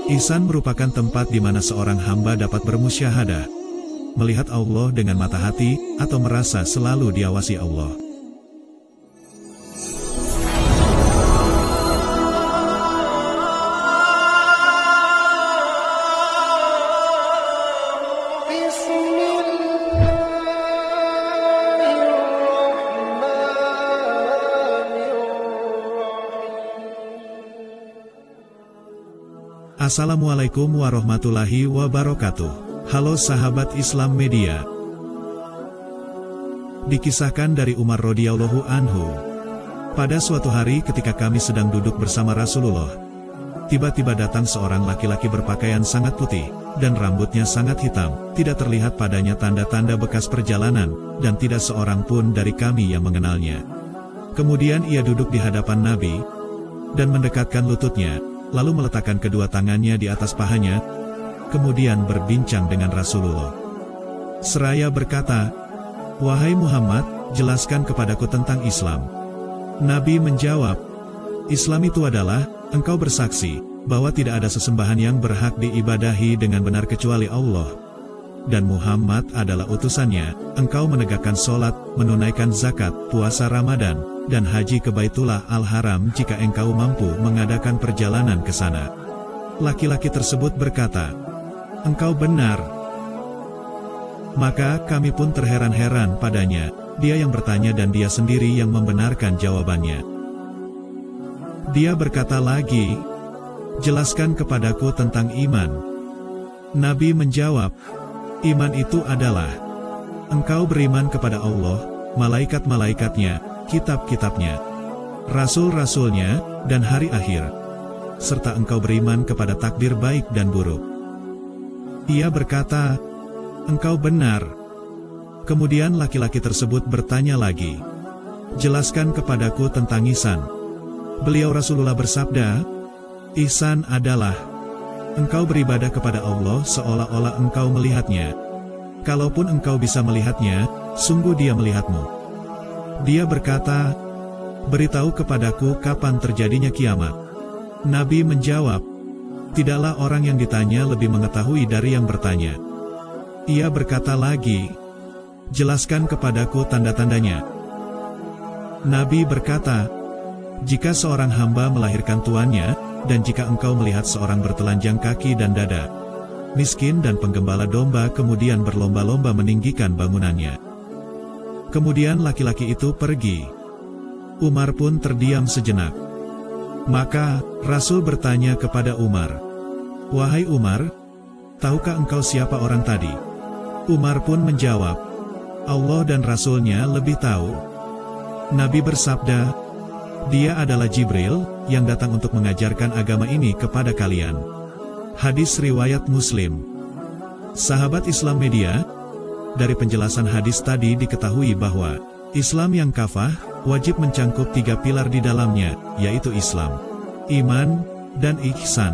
Ihsan merupakan tempat di mana seorang hamba dapat bermusyahadah, melihat Allah dengan mata hati, atau merasa selalu diawasi Allah. Assalamualaikum warahmatullahi wabarakatuh. Halo sahabat Islam Media. Dikisahkan dari Umar radhiyallahu anhu, pada suatu hari ketika kami sedang duduk bersama Rasulullah, tiba-tiba datang seorang laki-laki berpakaian sangat putih, dan rambutnya sangat hitam, tidak terlihat padanya tanda-tanda bekas perjalanan, dan tidak seorang pun dari kami yang mengenalnya. Kemudian ia duduk di hadapan Nabi, dan mendekatkan lututnya, lalu meletakkan kedua tangannya di atas pahanya, kemudian berbincang dengan Rasulullah. Seraya berkata, "Wahai Muhammad, jelaskan kepadaku tentang Islam." Nabi menjawab, "Islam itu adalah, engkau bersaksi, bahwa tidak ada sesembahan yang berhak diibadahi dengan benar kecuali Allah, dan Muhammad adalah utusannya, engkau menegakkan sholat, menunaikan zakat, puasa Ramadan, dan haji ke Baitullah Al-Haram jika engkau mampu mengadakan perjalanan ke sana." Laki-laki tersebut berkata, "Engkau benar." Maka kami pun terheran-heran padanya, dia yang bertanya dan dia sendiri yang membenarkan jawabannya. Dia berkata lagi, "Jelaskan kepadaku tentang iman." Nabi menjawab, "Iman itu adalah, engkau beriman kepada Allah, malaikat-malaikatnya, kitab-kitabnya, rasul-rasulnya, dan hari akhir, serta engkau beriman kepada takdir baik dan buruk." Ia berkata, "Engkau benar." Kemudian laki-laki tersebut bertanya lagi, "Jelaskan kepadaku tentang ihsan." Beliau Rasulullah bersabda, "Ihsan adalah, engkau beribadah kepada Allah seolah-olah engkau melihatnya. Kalaupun engkau bisa melihatnya, sungguh dia melihatmu." Dia berkata, "Beritahu kepadaku kapan terjadinya kiamat." Nabi menjawab, "Tidaklah orang yang ditanya lebih mengetahui dari yang bertanya." Ia berkata lagi, "Jelaskan kepadaku tanda-tandanya." Nabi berkata, "Jika seorang hamba melahirkan tuannya, dan jika engkau melihat seorang bertelanjang kaki dan dada, miskin dan penggembala domba kemudian berlomba-lomba meninggikan bangunannya." Kemudian laki-laki itu pergi. Umar pun terdiam sejenak. Maka Rasul bertanya kepada Umar, "Wahai Umar, tahukah engkau siapa orang tadi?" Umar pun menjawab, "Allah dan Rasulnya lebih tahu." Nabi bersabda, "Dia adalah Jibril, yang datang untuk mengajarkan agama ini kepada kalian." Hadis riwayat Muslim. Sahabat Islam Media, dari penjelasan hadis tadi diketahui bahwa Islam yang kafah wajib mencangkup 3 pilar di dalamnya, yaitu Islam, iman, dan ihsan.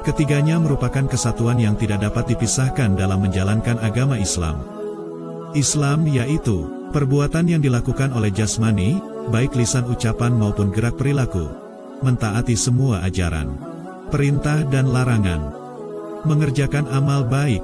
Ketiganya merupakan kesatuan yang tidak dapat dipisahkan dalam menjalankan agama Islam. Islam yaitu perbuatan yang dilakukan oleh jasmani, baik lisan ucapan maupun gerak perilaku, mentaati semua ajaran, perintah dan larangan, mengerjakan amal baik.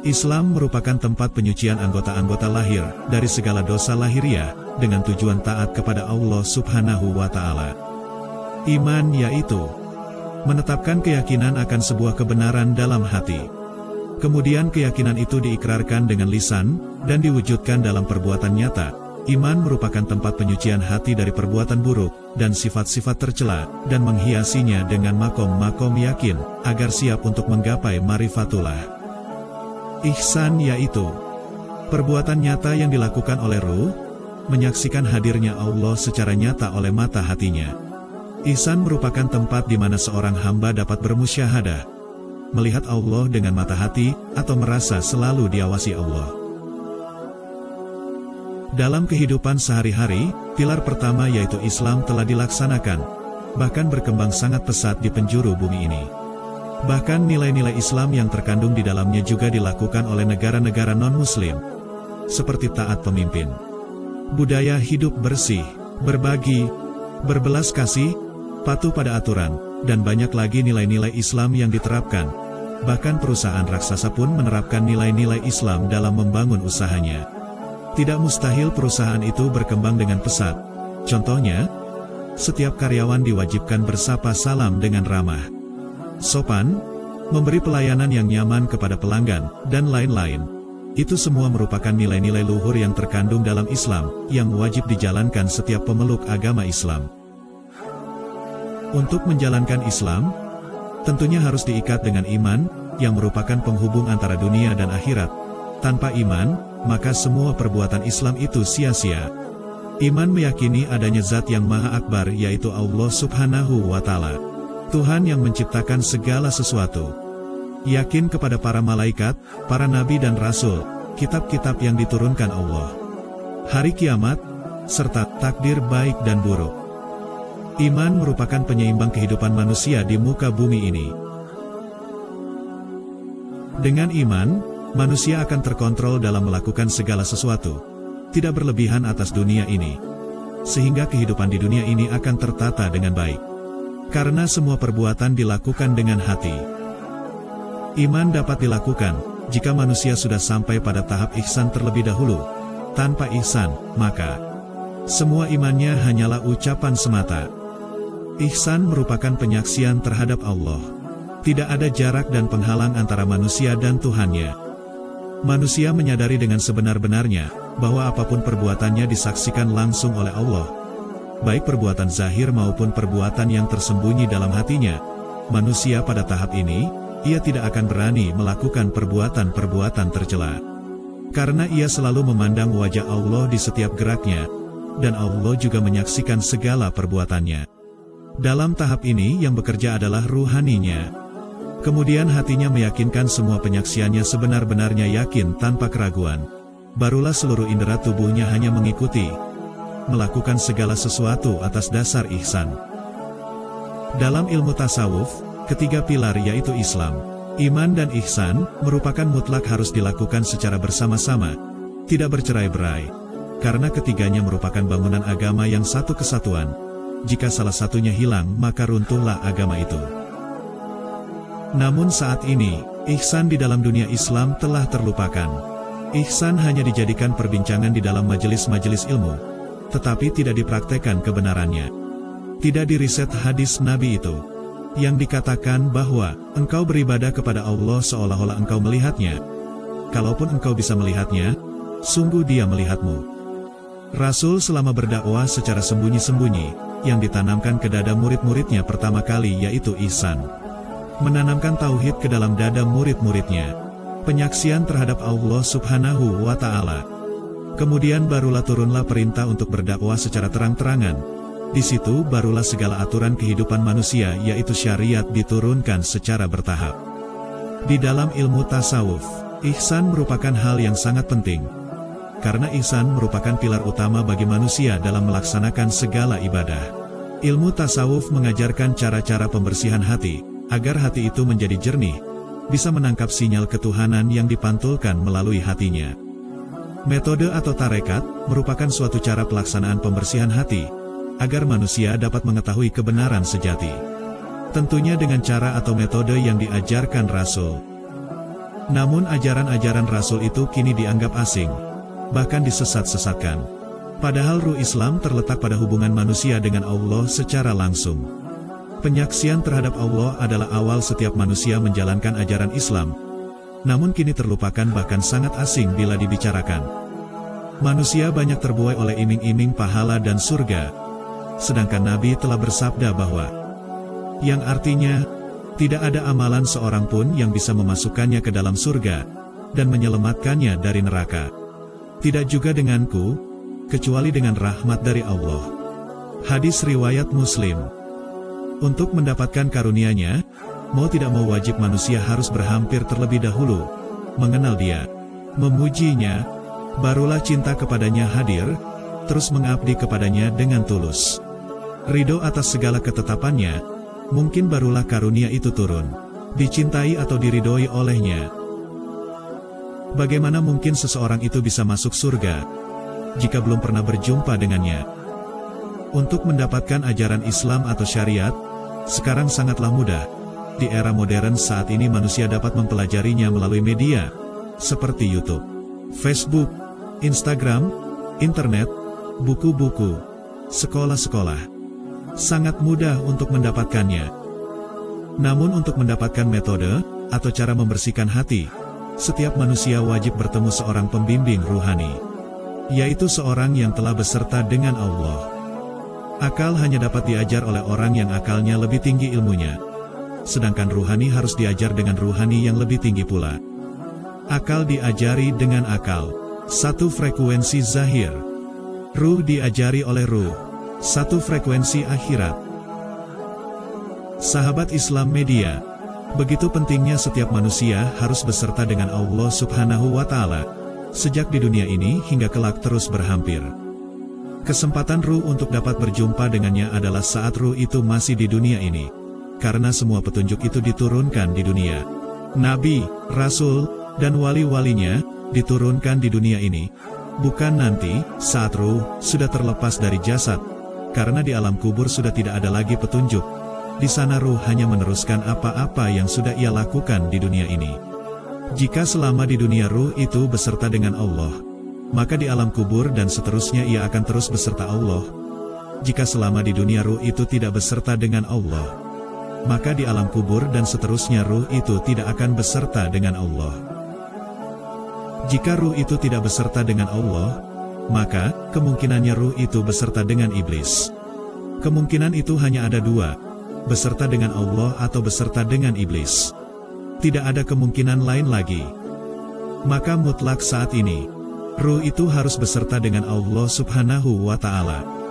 Islam merupakan tempat penyucian anggota-anggota lahir dari segala dosa lahiriah dengan tujuan taat kepada Allah Subhanahu wa Ta'ala. Iman yaitu menetapkan keyakinan akan sebuah kebenaran dalam hati. Kemudian keyakinan itu diikrarkan dengan lisan dan diwujudkan dalam perbuatan nyata. Iman merupakan tempat penyucian hati dari perbuatan buruk dan sifat-sifat tercela, dan menghiasinya dengan makom-makom yakin agar siap untuk menggapai marifatullah. Ihsan yaitu perbuatan nyata yang dilakukan oleh ruh, menyaksikan hadirnya Allah secara nyata oleh mata hatinya. Ihsan merupakan tempat di mana seorang hamba dapat bermusyahadah, melihat Allah dengan mata hati, atau merasa selalu diawasi Allah. Dalam kehidupan sehari-hari, pilar pertama yaitu Islam telah dilaksanakan, bahkan berkembang sangat pesat di penjuru bumi ini. Bahkan nilai-nilai Islam yang terkandung di dalamnya juga dilakukan oleh negara-negara non-Muslim, seperti taat pemimpin, budaya hidup bersih, berbagi, berbelas kasih, patuh pada aturan, dan banyak lagi nilai-nilai Islam yang diterapkan. Bahkan perusahaan raksasa pun menerapkan nilai-nilai Islam dalam membangun usahanya. Tidak mustahil perusahaan itu berkembang dengan pesat. Contohnya, setiap karyawan diwajibkan bersapa salam dengan ramah, sopan, memberi pelayanan yang nyaman kepada pelanggan, dan lain-lain. Itu semua merupakan nilai-nilai luhur yang terkandung dalam Islam, yang wajib dijalankan setiap pemeluk agama Islam. Untuk menjalankan Islam, tentunya harus diikat dengan iman, yang merupakan penghubung antara dunia dan akhirat. Tanpa iman, maka semua perbuatan Islam itu sia-sia. Iman meyakini adanya Zat yang Maha Akbar, yaitu Allah Subhanahu wa Ta'ala, Tuhan yang menciptakan segala sesuatu. Yakin kepada para malaikat, para nabi dan rasul, kitab-kitab yang diturunkan Allah, hari kiamat, serta takdir baik dan buruk. Iman merupakan penyeimbang kehidupan manusia di muka bumi ini. Dengan iman, manusia akan terkontrol dalam melakukan segala sesuatu, tidak berlebihan atas dunia ini, sehingga kehidupan di dunia ini akan tertata dengan baik. Karena semua perbuatan dilakukan dengan hati. Iman dapat dilakukan jika manusia sudah sampai pada tahap ihsan terlebih dahulu. Tanpa ihsan, maka semua imannya hanyalah ucapan semata. Ihsan merupakan penyaksian terhadap Allah. Tidak ada jarak dan penghalang antara manusia dan Tuhannya. Manusia menyadari dengan sebenar-benarnya bahwa apapun perbuatannya disaksikan langsung oleh Allah. Baik perbuatan zahir maupun perbuatan yang tersembunyi dalam hatinya. Manusia pada tahap ini, ia tidak akan berani melakukan perbuatan-perbuatan tercela. Karena ia selalu memandang wajah Allah di setiap geraknya, dan Allah juga menyaksikan segala perbuatannya. Dalam tahap ini yang bekerja adalah ruhaninya. Kemudian hatinya meyakinkan semua penyaksiannya sebenar-benarnya yakin tanpa keraguan. Barulah seluruh indera tubuhnya hanya mengikuti, melakukan segala sesuatu atas dasar ihsan. Dalam ilmu tasawuf, ketiga pilar yaitu Islam, iman dan ihsan, merupakan mutlak harus dilakukan secara bersama-sama, tidak bercerai-berai. Karena ketiganya merupakan bangunan agama yang satu kesatuan. Jika salah satunya hilang, maka runtuhlah agama itu. Namun saat ini, ihsan di dalam dunia Islam telah terlupakan. Ihsan hanya dijadikan perbincangan di dalam majelis-majelis ilmu, tetapi tidak dipraktekkan kebenarannya. Tidak diriset hadis Nabi itu, yang dikatakan bahwa engkau beribadah kepada Allah seolah-olah engkau melihatnya. Kalaupun engkau bisa melihatnya, sungguh Dia melihatmu. Rasul selama berdakwah secara sembunyi-sembunyi, yang ditanamkan ke dada murid-muridnya pertama kali yaitu ihsan. Menanamkan tauhid ke dalam dada murid-muridnya. Penyaksian terhadap Allah Subhanahu wa Ta'ala. Kemudian barulah turunlah perintah untuk berdakwah secara terang-terangan. Di situ barulah segala aturan kehidupan manusia yaitu syariat diturunkan secara bertahap. Di dalam ilmu tasawuf, ihsan merupakan hal yang sangat penting. Karena ihsan merupakan pilar utama bagi manusia dalam melaksanakan segala ibadah. Ilmu tasawuf mengajarkan cara-cara pembersihan hati, agar hati itu menjadi jernih, bisa menangkap sinyal ketuhanan yang dipantulkan melalui hatinya. Metode atau tarekat merupakan suatu cara pelaksanaan pembersihan hati, agar manusia dapat mengetahui kebenaran sejati. Tentunya dengan cara atau metode yang diajarkan Rasul. Namun ajaran-ajaran Rasul itu kini dianggap asing, bahkan disesat-sesatkan. Padahal ruh Islam terletak pada hubungan manusia dengan Allah secara langsung. Penyaksian terhadap Allah adalah awal setiap manusia menjalankan ajaran Islam. Namun kini terlupakan bahkan sangat asing bila dibicarakan. Manusia banyak terbuai oleh iming-iming pahala dan surga. Sedangkan Nabi telah bersabda bahwa, yang artinya, tidak ada amalan seorang pun yang bisa memasukkannya ke dalam surga, dan menyelamatkannya dari neraka. Tidak juga denganku, kecuali dengan rahmat dari Allah. Hadis riwayat Muslim. Untuk mendapatkan karunia-Nya, mau tidak mau wajib manusia harus berhampir terlebih dahulu, mengenal Dia, memujinya, barulah cinta kepadanya hadir, terus mengabdi kepadanya dengan tulus. Ridho atas segala ketetapannya, mungkin barulah karunia itu turun, dicintai atau diridhoi olehnya. Bagaimana mungkin seseorang itu bisa masuk surga jika belum pernah berjumpa dengannya? Untuk mendapatkan ajaran Islam atau syariat, Sekarang sangatlah mudah. Di era modern saat ini manusia dapat mempelajarinya melalui media, seperti YouTube, Facebook, Instagram, internet, buku-buku, sekolah-sekolah. Sangat mudah untuk mendapatkannya. Namun untuk mendapatkan metode, atau cara membersihkan hati, setiap manusia wajib bertemu seorang pembimbing ruhani, yaitu seorang yang telah beserta dengan Allah. Akal hanya dapat diajar oleh orang yang akalnya lebih tinggi ilmunya. Sedangkan ruhani harus diajar dengan ruhani yang lebih tinggi pula. Akal diajari dengan akal, satu frekuensi zahir. Ruh diajari oleh ruh, satu frekuensi akhirat. Sahabat Islam Media, begitu pentingnya setiap manusia harus beserta dengan Allah Subhanahu wa Ta'ala, sejak di dunia ini hingga kelak terus berhampir. Kesempatan ruh untuk dapat berjumpa dengannya adalah saat ruh itu masih di dunia ini, karena semua petunjuk itu diturunkan di dunia. Nabi, Rasul, dan wali-walinya diturunkan di dunia ini, bukan nanti saat ruh sudah terlepas dari jasad, karena di alam kubur sudah tidak ada lagi petunjuk. Di sana ruh hanya meneruskan apa-apa yang sudah ia lakukan di dunia ini. Jika selama di dunia ruh itu beserta dengan Allah, maka di alam kubur dan seterusnya ia akan terus beserta Allah. Jika selama di dunia ruh itu tidak beserta dengan Allah, maka di alam kubur dan seterusnya ruh itu tidak akan beserta dengan Allah. Jika ruh itu tidak beserta dengan Allah, maka kemungkinannya ruh itu beserta dengan iblis. Kemungkinan itu hanya ada dua, beserta dengan Allah atau beserta dengan iblis. Tidak ada kemungkinan lain lagi. Maka mutlak saat ini, ruh itu harus beserta dengan Allah Subhanahu wa Ta'ala.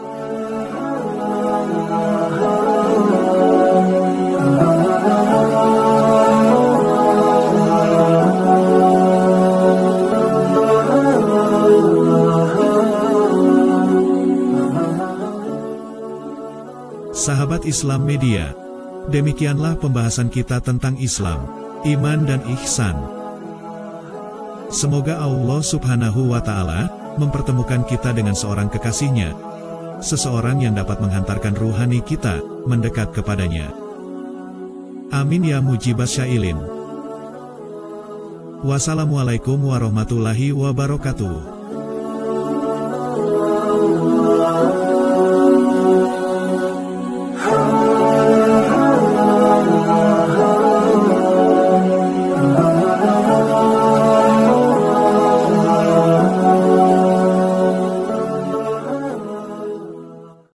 Sahabat Islam Media, demikianlah pembahasan kita tentang Islam, iman dan ihsan. Semoga Allah Subhanahu wa Ta'ala mempertemukan kita dengan seorang kekasihnya, seseorang yang dapat menghantarkan ruhani kita mendekat kepadanya. Amin ya mujibas syailin. Wassalamualaikum warahmatullahi wabarakatuh.